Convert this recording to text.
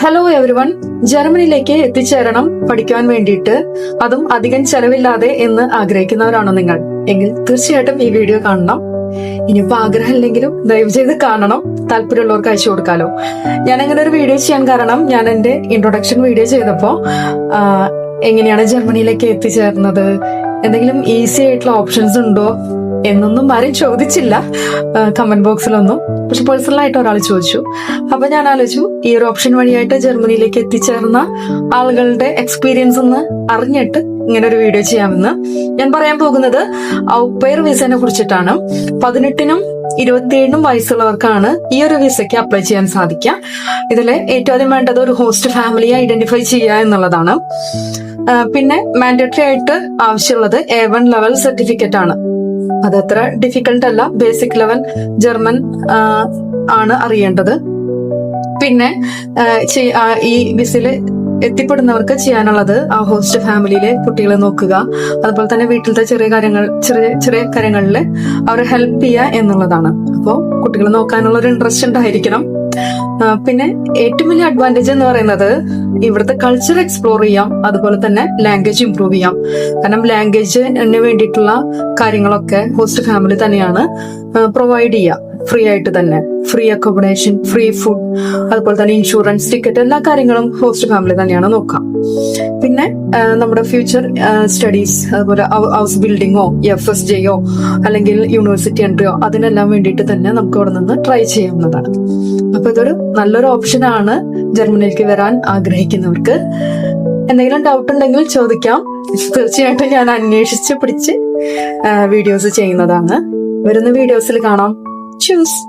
Hello everyone, ജർമ്മനിയിലേക്ക് എത്തിച്ചേരണം പഠിക്കാൻ വേണ്ടിയിട്ട്, അതും അധികം ചെലവില്ലാതെ എന്ന് ആഗ്രഹിക്കുന്നവരാണോ നിങ്ങൾ? എങ്കിൽ തീർച്ചയായിട്ടും ഈ വീഡിയോ കാണണം. ഇനിയിപ്പോ ആഗ്രഹമില്ലെങ്കിലും ദയവ് ചെയ്ത് കാണണം. താല്പര്യമുള്ളവർക്ക് അയച്ചു കൊടുക്കാലോ. ഞാൻ അങ്ങനെ ഒരു വീഡിയോ ചെയ്യാൻ കാരണം, ഞാൻ എന്റെ ഇൻട്രൊഡക്ഷൻ വീഡിയോ ചെയ്തപ്പോ എങ്ങനെയാണ് ജർമ്മനിയിലേക്ക് എത്തിച്ചേർന്നത്, എന്തെങ്കിലും ഈസി ആയിട്ടുള്ള ഓപ്ഷൻസ് ഉണ്ടോ എന്നൊന്നും ആരും ചോദിച്ചില്ല കമന്റ് ബോക്സിലൊന്നും. പക്ഷെ പേഴ്സണലായിട്ട് ഒരാൾ ചോദിച്ചു. അപ്പൊ ഞാൻ ആലോചിച്ചു, ഈ ഒരു ഓപ്ഷൻ വഴിയായിട്ട് ജർമ്മനിയിലേക്ക് എത്തിച്ചേർന്ന ആളുകളുടെ എക്സ്പീരിയൻസ് ഒന്ന് അറിഞ്ഞിട്ട് ഇങ്ങനെ ഒരു വീഡിയോ ചെയ്യാമെന്ന്. ഞാൻ പറയാൻ പോകുന്നത് ഔപെയർ വിസനെ കുറിച്ചിട്ടാണ്. 18-നും 27-നും വയസ്സുള്ളവർക്കാണ് ഈ ഒരു വിസയ്ക്ക് അപ്ലൈ ചെയ്യാൻ സാധിക്കുക. ഇതില് ഏറ്റവും ആദ്യം വേണ്ടത് ഒരു ഹോസ്റ്റ് ഫാമിലിയെ ഐഡന്റിഫൈ ചെയ്യുക എന്നുള്ളതാണ്. പിന്നെ മാൻഡേറ്ററി ആയിട്ട് ആവശ്യമുള്ളത് A1 ലെവൽ സർട്ടിഫിക്കറ്റ് ആണ്. അതത്ര ഡിഫിക്കൽട്ട് അല്ല, ബേസിക് ലെവൽ ജർമ്മൻ ആണ് അറിയേണ്ടത്. പിന്നെ ഈ വിസയില് എത്തിപ്പെടുന്നവർക്ക് ചെയ്യാനുള്ളത് ആ ഹോസ്റ്റ് ഫാമിലിയിലെ കുട്ടികളെ നോക്കുക, അതുപോലെ തന്നെ വീട്ടിലത്തെ ചെറിയ കാര്യങ്ങളിൽ അവരെ ഹെൽപ്പ് ചെയ്യുക എന്നുള്ളതാണ്. അപ്പോൾ കുട്ടികളെ നോക്കാനുള്ള ഒരു ഇൻട്രസ്റ്റ് ഉണ്ടായിരിക്കണം. പിന്നെ ഏറ്റവും വലിയ അഡ്വാൻറ്റേജ് എന്ന് പറയുന്നത് ഇവിടുത്തെ കൾച്ചർ എക്സ്പ്ലോർ ചെയ്യാം, അതുപോലെ തന്നെ ലാംഗ്വേജ് ഇംപ്രൂവ് ചെയ്യാം. കാരണം ലാംഗ്വേജിന് വേണ്ടിയിട്ടുള്ള കാര്യങ്ങളൊക്കെ ഹോസ്റ്റ് ഫാമിലി തന്നെയാണ് പ്രൊവൈഡ് ചെയ്യുക, ഫ്രീ ആയിട്ട് തന്നെ. ഫ്രീ അക്കോമഡേഷൻ, ഫ്രീ ഫുഡ്, അതുപോലെ തന്നെ ഇൻഷുറൻസ്, ടിക്കറ്റ്, എല്ലാ കാര്യങ്ങളും ഹോസ്റ്റ് ഫാമിലി തന്നെയാണ് നോക്കാം. പിന്നെ നമ്മുടെ ഫ്യൂച്ചർ സ്റ്റഡീസ്, അതുപോലെ ഹൗസ് ബിൽഡിങ്ങോ FSJയോ അല്ലെങ്കിൽ യൂണിവേഴ്സിറ്റി എൻട്രിയോ, അതിനെല്ലാം വേണ്ടിയിട്ട് തന്നെ നമുക്ക് അവിടെ നിന്ന് ട്രൈ ചെയ്യാവുന്നതാണ്. അപ്പൊ ഇതൊരു നല്ലൊരു ഓപ്ഷനാണ് ജർമ്മനിയിലേക്ക് വരാൻ ആഗ്രഹിക്കുന്നവർക്ക്. എന്തെങ്കിലും ഡൗട്ട് ഉണ്ടെങ്കിൽ ചോദിക്കാം. തീർച്ചയായിട്ടും ഞാൻ അന്വേഷിച്ച് പിടിച്ച് വീഡിയോസ് ചെയ്യുന്നതാണ്. വരുന്ന വീഡിയോസിൽ കാണാം. ചൂസ്.